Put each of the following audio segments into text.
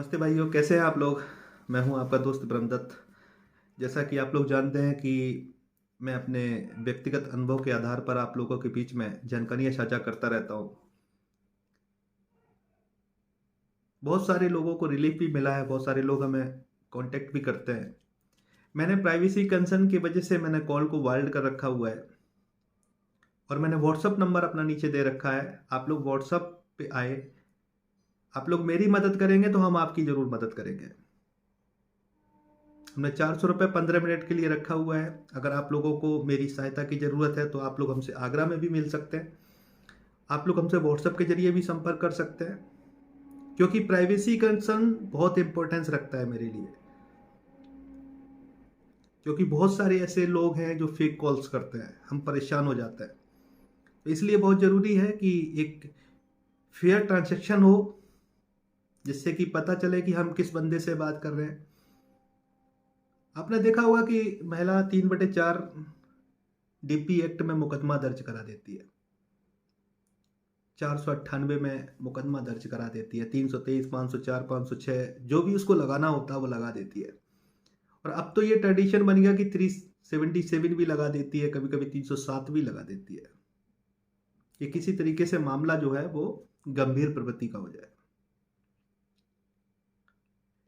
नमस्ते भाइयों, कैसे हैं आप लोग। मैं हूं आपका दोस्त ब्रह्मदत्त। जैसा कि आप लोग जानते हैं कि मैं अपने व्यक्तिगत अनुभव के आधार पर आप लोगों के बीच में जानकारियां साझा करता रहता हूं। बहुत सारे लोगों को रिलीफ भी मिला है, बहुत सारे लोग हमें कांटेक्ट भी करते हैं। मैंने प्राइवेसी कंसर्न की वजह से मैंने कॉल को वाइल्ड कर रखा हुआ है और मैंने व्हाट्सअप नंबर अपना नीचे दे रखा है। आप लोग व्हाट्सअप पे आए, आप लोग मेरी मदद करेंगे तो हम आपकी ज़रूर मदद करेंगे। हमने 400 रुपये 15 मिनट के लिए रखा हुआ है। अगर आप लोगों को मेरी सहायता की ज़रूरत है तो आप लोग हमसे आगरा में भी मिल सकते हैं। आप लोग हमसे व्हाट्सएप के जरिए भी संपर्क कर सकते हैं, क्योंकि प्राइवेसी कंसर्न बहुत इंपॉर्टेंस रखता है मेरे लिए। क्योंकि बहुत सारे ऐसे लोग हैं जो फेक कॉल्स करते हैं, हम परेशान हो जाते हैं। तो इसलिए बहुत ज़रूरी है कि एक फेयर ट्रांजैक्शन हो, जिससे कि पता चले कि हम किस बंदे से बात कर रहे हैं। आपने देखा होगा कि महिला 3/4 डीपी एक्ट में मुकदमा दर्ज करा देती है, 498 में मुकदमा दर्ज करा देती है, 323, 504, 506 जो भी उसको लगाना होता है वो लगा देती है। और अब तो ये ट्रेडिशन बन गया कि 377 भी लगा देती है, कभी कभी 307 भी लगा देती है, कि किसी तरीके से मामला जो है वो गंभीर प्रवृत्ति का हो जाए।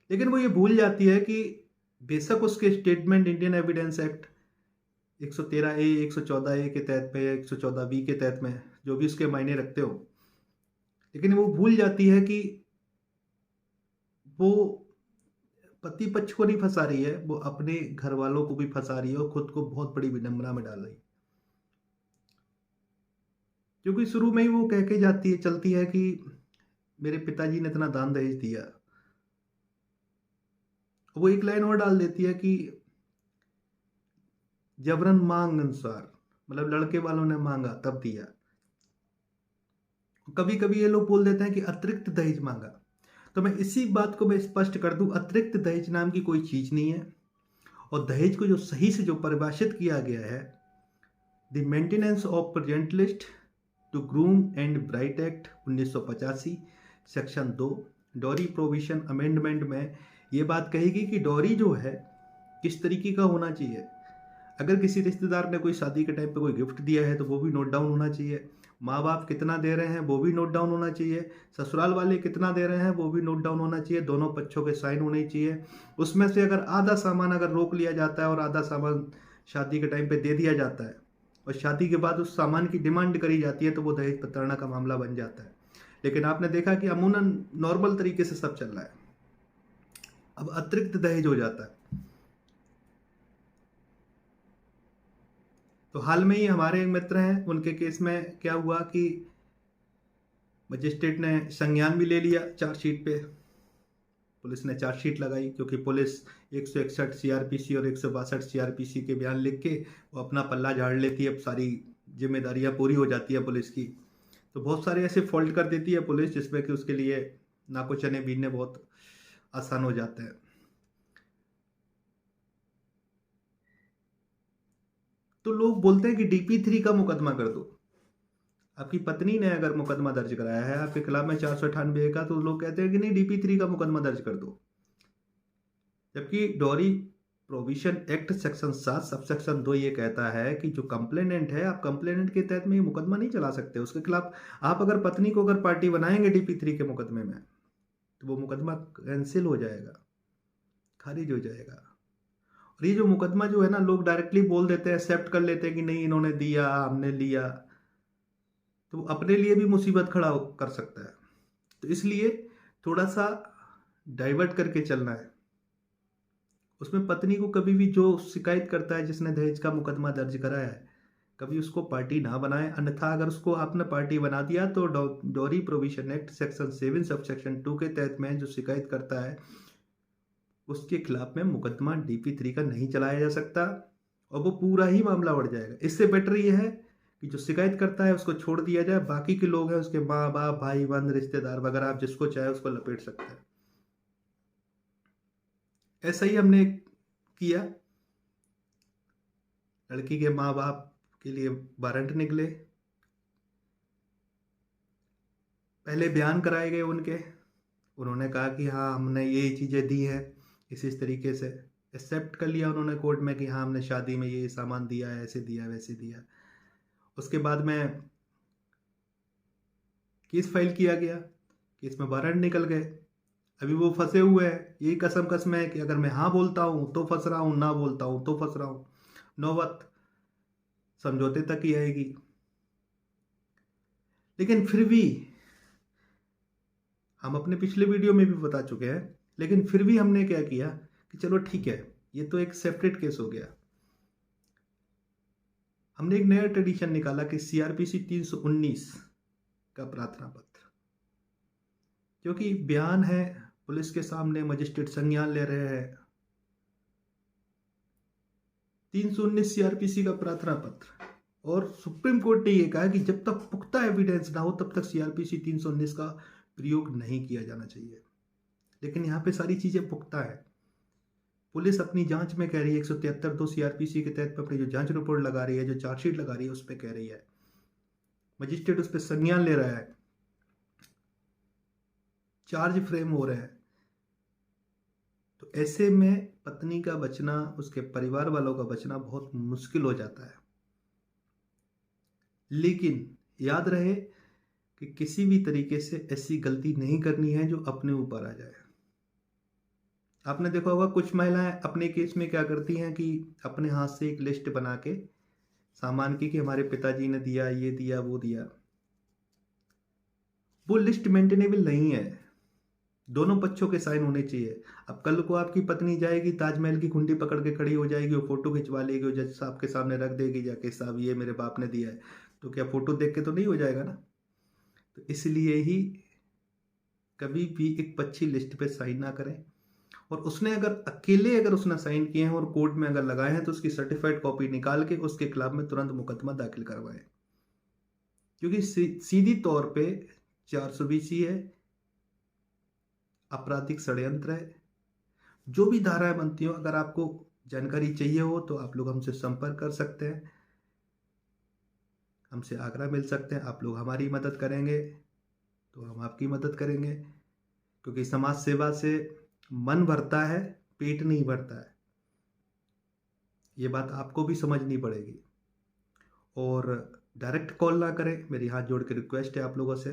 लेकिन वो ये भूल जाती है कि बेशक उसके statement Indian evidence act 113A 114A के तहत में, 114B के तहत में जो भी उसके मायने रखते हो, लेकिन वो भूल जाती है कि वो पति पक्ष को नहीं फंसा रही है, वो अपने घर वालों को भी फंसा रही है और खुद को बहुत बड़ी विडंबना में डाल रही है। क्योंकि शुरू में ही वो कह के जाती है, चलती है कि मेरे पिताजी ने इतना दान दहेज दिया। वो एक लाइन और डाल देती है कि जबरन मांग अनुसार, मतलब लड़के वालों ने मांगा तब दिया। कभी कभी ये लोग बोल देते हैं कि अतिरिक्त दहेज मांगा। तो मैं इसी बात को मैं स्पष्ट कर दूं, अतिरिक्त दहेज नाम की कोई चीज नहीं है। और दहेज को जो सही से जो परिभाषित किया गया है, the maintenance of present list to groom and bride act 1985 section 2 dowry provision amendment में ये बात कहेगी कि डॉरी जो है किस तरीके का होना चाहिए। अगर किसी रिश्तेदार ने कोई शादी के टाइम पे कोई गिफ्ट दिया है तो वो भी नोट डाउन होना चाहिए। माँ बाप कितना दे रहे हैं वो भी नोट डाउन होना चाहिए। ससुराल वाले कितना दे रहे हैं वो भी नोट डाउन होना चाहिए। दोनों पक्षों के साइन होने चाहिए। उसमें से अगर आधा सामान अगर रोक लिया जाता है और आधा सामान शादी के टाइम पे दे दिया जाता है और शादी के बाद उस सामान की डिमांड करी जाती है तो वो दहेज प्रताड़ना का मामला बन जाता है। लेकिन आपने देखा कि अमूमन नॉर्मल तरीके से सब चल रहा है, अब अतिरिक्त दहेज हो जाता है। तो हाल में ही हमारे एक मित्र हैं, उनके केस में क्या हुआ कि मजिस्ट्रेट ने संज्ञान भी ले लिया चार्जशीट पे। पुलिस ने चार्जशीट लगाई क्योंकि पुलिस 161 सीआरपीसी और 162 सीआरपीसी के बयान लिख के वो अपना पल्ला झाड़ लेती है, सारी जिम्मेदारियां पूरी हो जाती है पुलिस की। तो बहुत सारे ऐसे फॉल्ट कर देती है पुलिस जिसमें कि उसके लिए नाको चने बीनने बहुत आसान हो जाते हैं। तो लोग बोलते हैं कि DP3 का मुकदमा कर दो। आपकी पत्नी ने अगर मुकदमा दर्ज कराया है आपके खिलाफ में 498 का, तो लोग कहते हैं कि नहीं DP3 का मुकदमा दर्ज कर दो। जबकि dowry provision act section 7 sub section 2 ये कहता है कि जो कंप्लेनेंट है, आप कंप्लेनेंट के तहत में ये मुकदमा नहीं चला सकते उसके खिलाफ। आप अगर पत्नी को अगर पार्टी बनाएंगे DP3 के मुकदमे में तो वो मुकदमा कैंसिल हो जाएगा, खारिज हो जाएगा। और ये जो मुकदमा जो है ना, लोग डायरेक्टली बोल देते हैं, एक्सेप्ट कर लेते हैं कि नहीं इन्होंने दिया हमने लिया, तो अपने लिए भी मुसीबत खड़ा कर सकता है। तो इसलिए थोड़ा सा डाइवर्ट करके चलना है। उसमें पत्नी को कभी भी जो शिकायत करता है जिसने दहेज का मुकदमा दर्ज कराया है, कभी उसको पार्टी ना बनाए। अन्यथा अगर उसको आपने पार्टी बना दिया तो dowry provision act section 7 sub section 2 के तहत में जो शिकायत करता है उसके खिलाफ में मुकदमा DP3 का नहीं चलाया जा सकता और वो पूरा ही मामला बढ़ जाएगा। इससे बेटर ये है कि जो शिकायत करता है उसको छोड़ दिया जाए, बाकी के लोग हैं उसके माँ बाप भाई बंधु रिश्तेदार वगैरह, आप जिसको चाहे उसको लपेट सकते हैं। ऐसा ही हमने किया। लड़की के माँ बाप के लिए वारंट निकले, पहले बयान कराए गए उनके, उन्होंने कहा कि हाँ हमने ये चीज़ें दी हैं, इस तरीके से एक्सेप्ट कर लिया उन्होंने कोर्ट में कि हाँ हमने शादी में ये सामान दिया है, ऐसे दिया वैसे दिया। उसके बाद में केस फाइल किया गया, केस में वारंट निकल गए। अभी वो फंसे हुए हैं, यही कसम कसम है कि अगर मैं हाँ बोलता हूँ तो फंस रहा हूँ, ना बोलता हूँ तो फंस रहा हूँ। नौबत समझौते तक ही आएगी। लेकिन फिर भी हम अपने पिछले वीडियो में भी बता चुके हैं, लेकिन फिर भी हमने क्या किया कि चलो ठीक है, ये तो एक सेपरेट केस हो गया। हमने एक नया ट्रेडिशन निकाला कि सीआरपीसी 319 का प्रार्थना पत्र, क्योंकि बयान है पुलिस के सामने, मजिस्ट्रेट संज्ञान ले रहे हैं। 319 सीआरपीसी का प्रार्थना पत्र, और सुप्रीम कोर्ट ने यह कहा कि जब तक पुख्ता एविडेंस ना हो तब तक सीआरपीसी 319 का प्रयोग नहीं किया जाना चाहिए। लेकिन यहाँ पे सारी चीजें पुख्ता है। पुलिस अपनी जांच में कह रही है 173(2) सीआरपीसी के तहत अपनी जो जांच रिपोर्ट लगा रही है, जो चार्जशीट लगा रही है, उस पर कह रही है, मजिस्ट्रेट उस पर संज्ञान ले रहा है, चार्ज फ्रेम हो रहे हैं। तो ऐसे में पत्नी का बचना, उसके परिवार वालों का बचना बहुत मुश्किल हो जाता है। लेकिन याद रहे कि किसी भी तरीके से ऐसी गलती नहीं करनी है जो अपने ऊपर आ जाए। आपने देखा होगा कुछ महिलाएं अपने केस में क्या करती हैं कि अपने हाथ से एक लिस्ट बना के सामान की कि हमारे पिताजी ने दिया, ये दिया, वो दिया। वो लिस्ट मेंटेनेबल नहीं है, दोनों पक्षों के साइन होने चाहिए। अब कल को आपकी पत्नी जाएगी, ताजमहल की कुंडी पकड़ के खड़ी हो जाएगी, वो फोटो खिंचवा लेगी, वो जज साहब के सामने रख देगी जाके, साहब ये मेरे बाप ने दिया है, तो क्या फोटो देख के तो नहीं हो जाएगा ना। तो इसलिए ही कभी भी एक पक्षी लिस्ट पे साइन ना करें। और उसने अगर उसने साइन किए हैं और कोर्ट में अगर लगाए हैं तो उसकी सर्टिफाइड कॉपी निकाल के उसके खिलाफ में तुरंत मुकदमा दाखिल करवाएं, क्योंकि सीधी तौर पे 420 है, आपराधिक षड्यंत्र है। जो भी धाराएं बनती हो, अगर आपको जानकारी चाहिए हो तो आप लोग हमसे संपर्क कर सकते हैं, हमसे आग्रह मिल सकते हैं। आप लोग हमारी मदद करेंगे तो हम आपकी मदद करेंगे, क्योंकि समाज सेवा से मन भरता है, पेट नहीं भरता है। ये बात आपको भी समझनी पड़ेगी। और डायरेक्ट कॉल ना करें, मेरी हाथ जोड़ के रिक्वेस्ट है आप लोगों से।